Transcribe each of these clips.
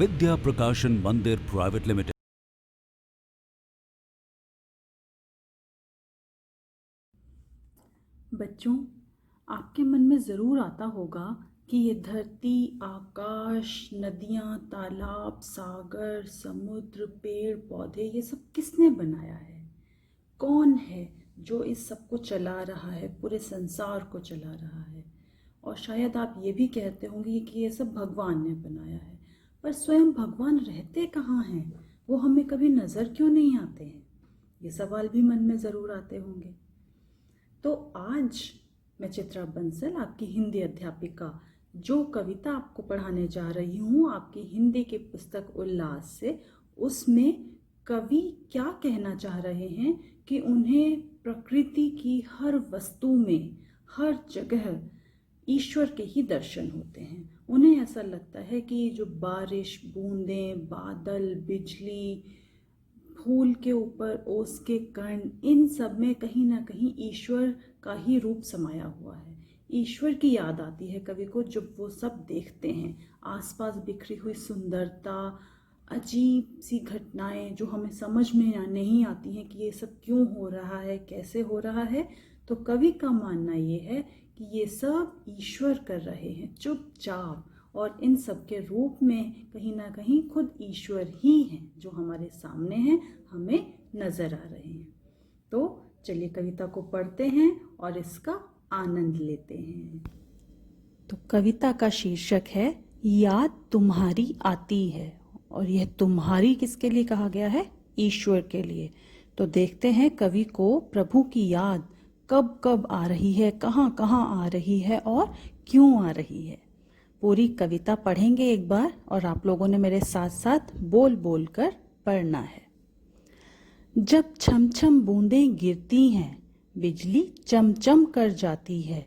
विद्या प्रकाशन मंदिर private limited. बच्चों, आपके मन में ज़रूर आता होगा कि ये धरती, आकाश, नदियाँ, तालाब, सागर, समुद्र, पेड़ पौधे, ये सब किसने बनाया है? कौन है जो इस सब को चला रहा है, पूरे संसार को चला रहा है? और शायद आप ये भी कहते होंगे कि ये सब भगवान ने बनाया है। पर स्वयं भगवान रहते कहाँ हैं? वो हमें कभी नज़र क्यों नहीं आते हैं? ये सवाल भी मन में ज़रूर आते होंगे। तो आज मैं चित्रा बंसल, आपकी हिंदी अध्यापिका, जो कविता आपको पढ़ाने जा रही हूँ आपकी हिंदी की पुस्तक उल्लास से, उसमें कवि क्या कहना चाह रहे हैं कि उन्हें प्रकृति की हर वस्तु में, हर जगह ईश्वर के ही दर्शन होते हैं। उन्हें ऐसा लगता है कि जो बारिश, बूंदें, बादल, बिजली, फूल के ऊपर ओस के कण, इन सब में कहीं ना कहीं ईश्वर का ही रूप समाया हुआ है। ईश्वर की याद आती है कवि को जब वो सब देखते हैं। आसपास बिखरी हुई सुंदरता, अजीब सी घटनाएं जो हमें समझ में नहीं आती हैं कि ये सब क्यों हो रहा है, कैसे हो रहा है। तो कवि का मानना ये है कि ये सब ईश्वर कर रहे हैं चुपचाप, और इन सब के रूप में कहीं ना कहीं खुद ईश्वर ही हैं जो हमारे सामने हैं, हमें नजर आ रहे हैं। तो चलिए कविता को पढ़ते हैं और इसका आनंद लेते हैं। तो कविता का शीर्षक है याद तुम्हारी आती है, और यह तुम्हारी किसके लिए कहा गया है? ईश्वर के लिए। तो देखते हैं कवि को प्रभु की याद कब कब आ रही है, कहाँ कहाँ आ रही है और क्यों आ रही है। पूरी कविता पढ़ेंगे एक बार, और आप लोगों ने मेरे साथ साथ बोल बोल कर पढ़ना है। जब छम छम बूंदें गिरती हैं, बिजली चमचम कर जाती है।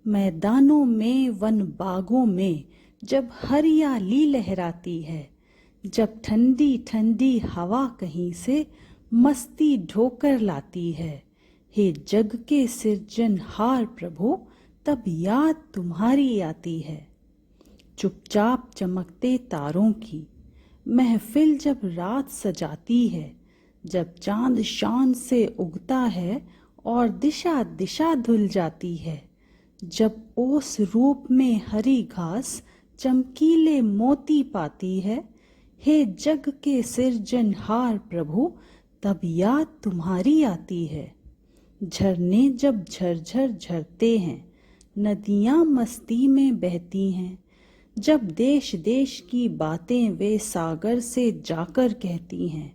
मैदानों में, वन बागों में, जब हरियाली लहराती है। जब ठंडी ठंडी हवा कहीं से मस्ती ढोकर लाती है। हे जग के सृजनहार प्रभु, तब याद तुम्हारी आती है। चुपचाप चमकते तारों की महफिल जब रात सजाती है। जब चांद शान से उगता है और दिशा दिशा धुल जाती है। जब ओस रूप में हरी घास चमकीले मोती पाती है। हे जग के सृजनहार प्रभु, तब याद तुम्हारी आती है। झरने जब झरझर झरते हैं, नदियाँ मस्ती में बहती हैं। जब देश देश की बातें वे सागर से जाकर कहती हैं।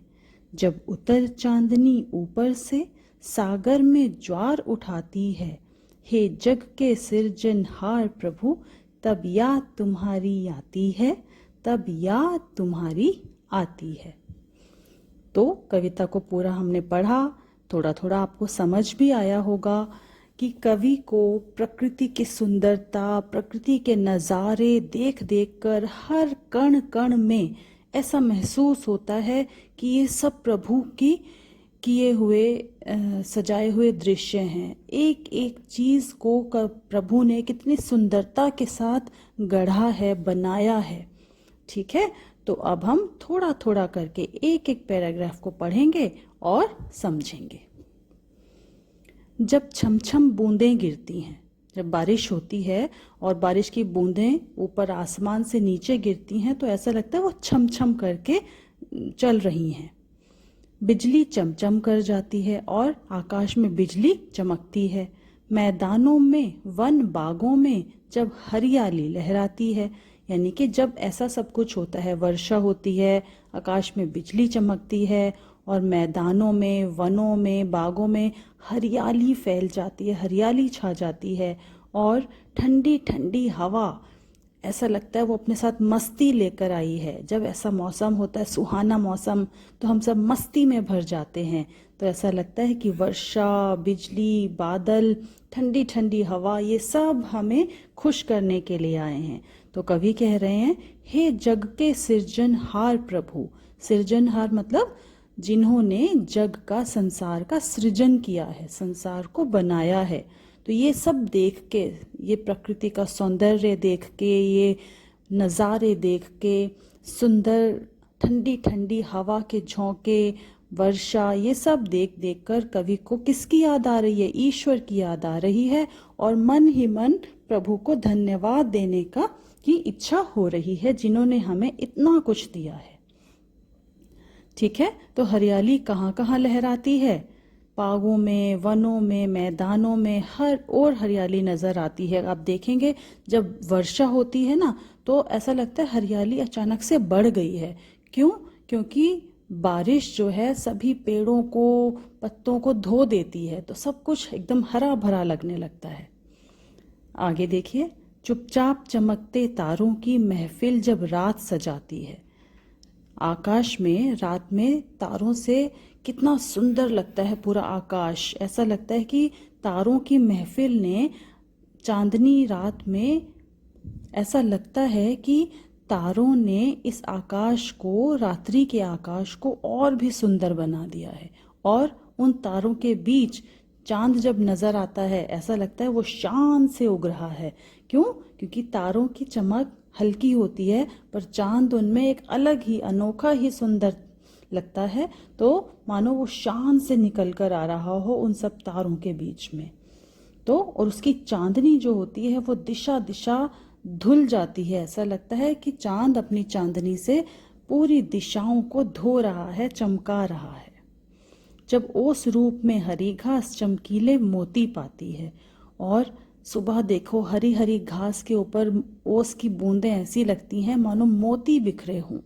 जब उतर चांदनी ऊपर से सागर में ज्वार उठाती है। हे जग के सृजनहार प्रभु, तब याद तुम्हारी आती है, तब याद तुम्हारी आती है। तो कविता को पूरा हमने पढ़ा, थोड़ा थोड़ा आपको समझ भी आया होगा कि कवि को प्रकृति की सुंदरता, प्रकृति के नज़ारे देख देख कर हर कण कण में ऐसा महसूस होता है कि ये सब प्रभु की किए हुए सजाए हुए दृश्य हैं। एक एक चीज़ को प्रभु ने कितनी सुंदरता के साथ गढ़ा है, बनाया है। ठीक है, तो अब हम थोड़ा थोड़ा करके एक एक पैराग्राफ को पढ़ेंगे और समझेंगे। जब छम छम बूंदें गिरती हैं, जब बारिश होती है और बारिश की बूंदें ऊपर आसमान से नीचे गिरती हैं, तो ऐसा लगता है वो छम छम करके चल रही हैं। बिजली चमचम कर जाती है और आकाश में बिजली चमकती है। मैदानों में, वन बागों में जब हरियाली लहराती है, यानी कि जब ऐसा सब कुछ होता है, वर्षा होती है, आकाश में बिजली चमकती है और मैदानों में, वनों में, बागों में हरियाली फैल जाती है, हरियाली छा जाती है, और ठंडी ठंडी हवा, ऐसा लगता है वो अपने साथ मस्ती लेकर आई है। जब ऐसा मौसम होता है, सुहाना मौसम, तो हम सब मस्ती में भर जाते हैं। तो ऐसा लगता है कि वर्षा, बिजली, बादल, ठंडी ठंडी हवा, ये सब हमें खुश करने के लिए आए हैं। तो कवि कह रहे हैं, हे जग के सृजनहार प्रभु। सृजनहार मतलब जिन्होंने जग का, संसार का सृजन किया है, संसार को बनाया है। तो ये सब देख के, ये प्रकृति का सौंदर्य देख के, ये नज़ारे देख के, सुंदर ठंडी ठंडी हवा के झोंके, वर्षा, ये सब देख देख कर कवि को किसकी याद आ रही है? ईश्वर की याद आ रही है। और मन ही मन प्रभु को धन्यवाद देने का की इच्छा हो रही है, जिन्होंने हमें इतना कुछ दिया है। ठीक है, तो हरियाली कहाँ कहाँ लहराती है? बागों में, वनों में, मैदानों में, हर ओर हरियाली नजर आती है। आप देखेंगे जब वर्षा होती है ना, तो ऐसा लगता है हरियाली अचानक से बढ़ गई है। क्यों? क्योंकि बारिश जो है सभी पेड़ों को, पत्तों को धो देती है, तो सब कुछ एकदम हरा भरा लगने लगता है। आगे देखिए, चुपचाप चमकते तारों की महफिल जब रात सजाती है। आकाश में रात में तारों से कितना सुंदर लगता है पूरा आकाश। ऐसा लगता है कि तारों की महफिल ने चांदनी रात में, ऐसा लगता है कि तारों ने इस आकाश को, रात्रि के आकाश को और भी सुंदर बना दिया है। और उन तारों के बीच चांद जब नजर आता है, ऐसा लगता है वो शान से उग रहा है। क्यों? क्योंकि तारों की चमक हल्की होती है, पर चांद उनमें एक अलग ही, अनोखा ही सुंदर लगता है। तो मानो वो शान से निकल कर आ रहा हो उन सब तारों के बीच में। तो और उसकी चांदनी जो होती है वो दिशा दिशा धुल जाती है। ऐसा लगता है कि चांद अपनी चांदनी से पूरी दिशाओं को धो रहा है, चमका रहा है। जब ओस रूप में हरी घास चमकीले मोती पाती है, और सुबह देखो हरी हरी घास के ऊपर ओस की बूंदें ऐसी लगती हैं मानो मोती बिखरे हों।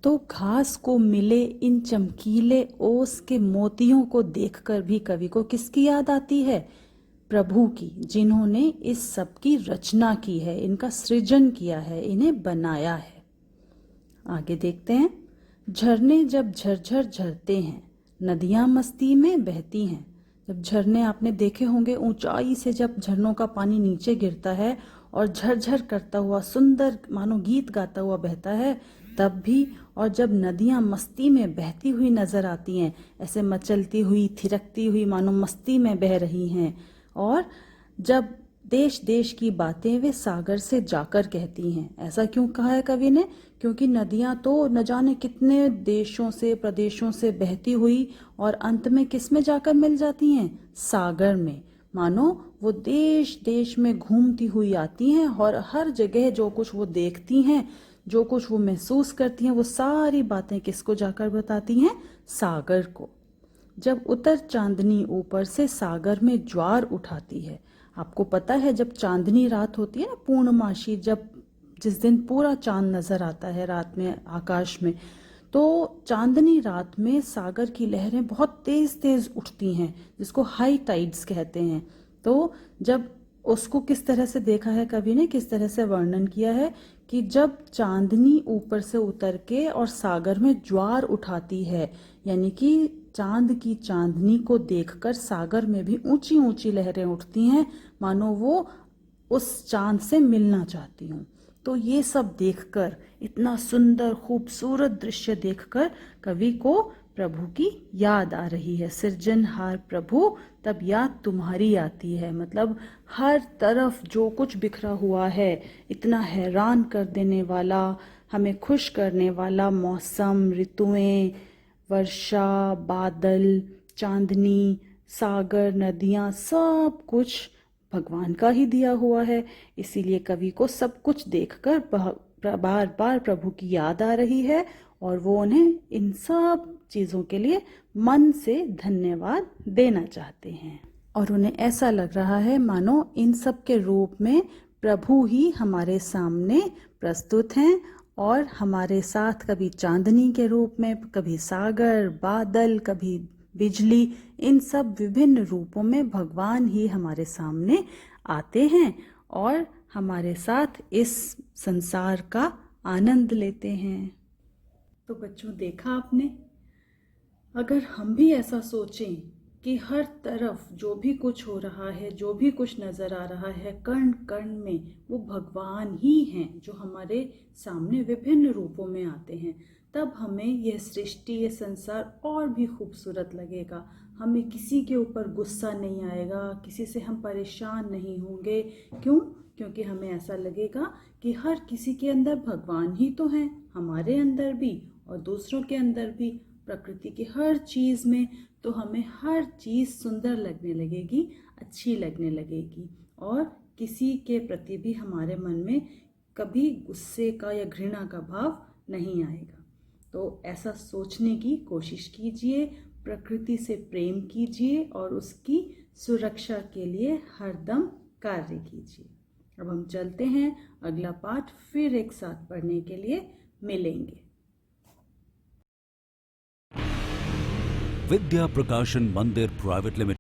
तो घास को मिले इन चमकीले ओस के मोतियों को देखकर भी कवि को किसकी याद आती है? प्रभु की, जिन्होंने इस सब की रचना की है, इनका सृजन किया है, इन्हें बनाया है। आगे देखते हैं। झरने जब झरझर झरते हैं, नदियां मस्ती में बहती हैं। जब झरने आपने देखे होंगे, ऊंचाई से जब झरनों का पानी नीचे गिरता है और झरझर करता हुआ सुंदर मानो गीत गाता हुआ बहता है, तब भी। और जब नदियां मस्ती में बहती हुई नजर आती हैं, ऐसे मचलती हुई, थिरकती हुई, मानो मस्ती में बह रही हैं। और जब देश देश की बातें वे सागर से जाकर कहती हैं। ऐसा क्यों कहा है कवि ने? क्योंकि नदियां तो न जाने कितने देशों से, प्रदेशों से बहती हुई और अंत में किस में जाकर मिल जाती हैं? सागर में। मानो वो देश देश में घूमती हुई आती हैं और हर जगह जो कुछ वो देखती हैं, जो कुछ वो महसूस करती हैं, वो सारी बातें किसको जाकर बताती हैं? सागर को। जब उतर चांदनी ऊपर से सागर में ज्वार उठाती है। आपको पता है जब चांदनी रात होती है ना, पूर्णमासी, जब जिस दिन पूरा चांद नजर आता है रात में आकाश में, तो चांदनी रात में सागर की लहरें बहुत तेज तेज उठती हैं, जिसको हाई टाइड्स कहते हैं। तो जब उसको किस तरह से देखा है कवि ने, किस तरह से वर्णन किया है कि जब चांदनी ऊपर से उतर के और सागर में ज्वार उठाती है, यानी कि चांद की चांदनी को देखकर सागर में भी ऊंची ऊंची लहरें उठती हैं, मानो वो उस चांद से मिलना चाहती हूँ। तो ये सब देखकर, इतना सुंदर खूबसूरत दृश्य देखकर कवि को प्रभु की याद आ रही है। सृजनहार प्रभु, तब याद तुम्हारी आती है। मतलब हर तरफ जो कुछ बिखरा हुआ है, इतना हैरान कर देने वाला, हमें खुश करने वाला मौसम, ऋतुएं, वर्षा, बादल, चांदनी, सागर, नदियाँ, सब कुछ भगवान का ही दिया हुआ है। इसीलिए कवि को सब कुछ देखकर बार बार प्रभु की याद आ रही है, और वो उन्हें इन सब चीज़ों के लिए मन से धन्यवाद देना चाहते हैं। और उन्हें ऐसा लग रहा है मानो इन सब के रूप में प्रभु ही हमारे सामने प्रस्तुत हैं, और हमारे साथ कभी चांदनी के रूप में, कभी सागर, बादल, कभी बिजली, इन सब विभिन्न रूपों में भगवान ही हमारे सामने आते हैं और हमारे साथ इस संसार का आनंद लेते हैं। तो बच्चों, देखा आपने, अगर हम भी ऐसा सोचें कि हर तरफ जो भी कुछ हो रहा है, जो भी कुछ नज़र आ रहा है, कण कण में वो भगवान ही हैं जो हमारे सामने विभिन्न रूपों में आते हैं, तब हमें यह सृष्टि, ये संसार और भी खूबसूरत लगेगा। हमें किसी के ऊपर गुस्सा नहीं आएगा, किसी से हम परेशान नहीं होंगे। क्यों? क्योंकि हमें ऐसा लगेगा कि हर किसी के अंदर भगवान ही तो हैं, हमारे अंदर भी और दूसरों के अंदर भी। प्रकृति की हर चीज़ में तो हमें हर चीज़ सुंदर लगने लगेगी, अच्छी लगने लगेगी, और किसी के प्रति भी हमारे मन में कभी गुस्से का या घृणा का भाव नहीं आएगा। तो ऐसा सोचने की कोशिश कीजिए, प्रकृति से प्रेम कीजिए और उसकी सुरक्षा के लिए हरदम कार्य कीजिए। अब हम चलते हैं, अगला पाठ फिर एक साथ पढ़ने के लिए मिलेंगे। विद्या प्रकाशन मंदिर प्राइवेट लिमिटेड।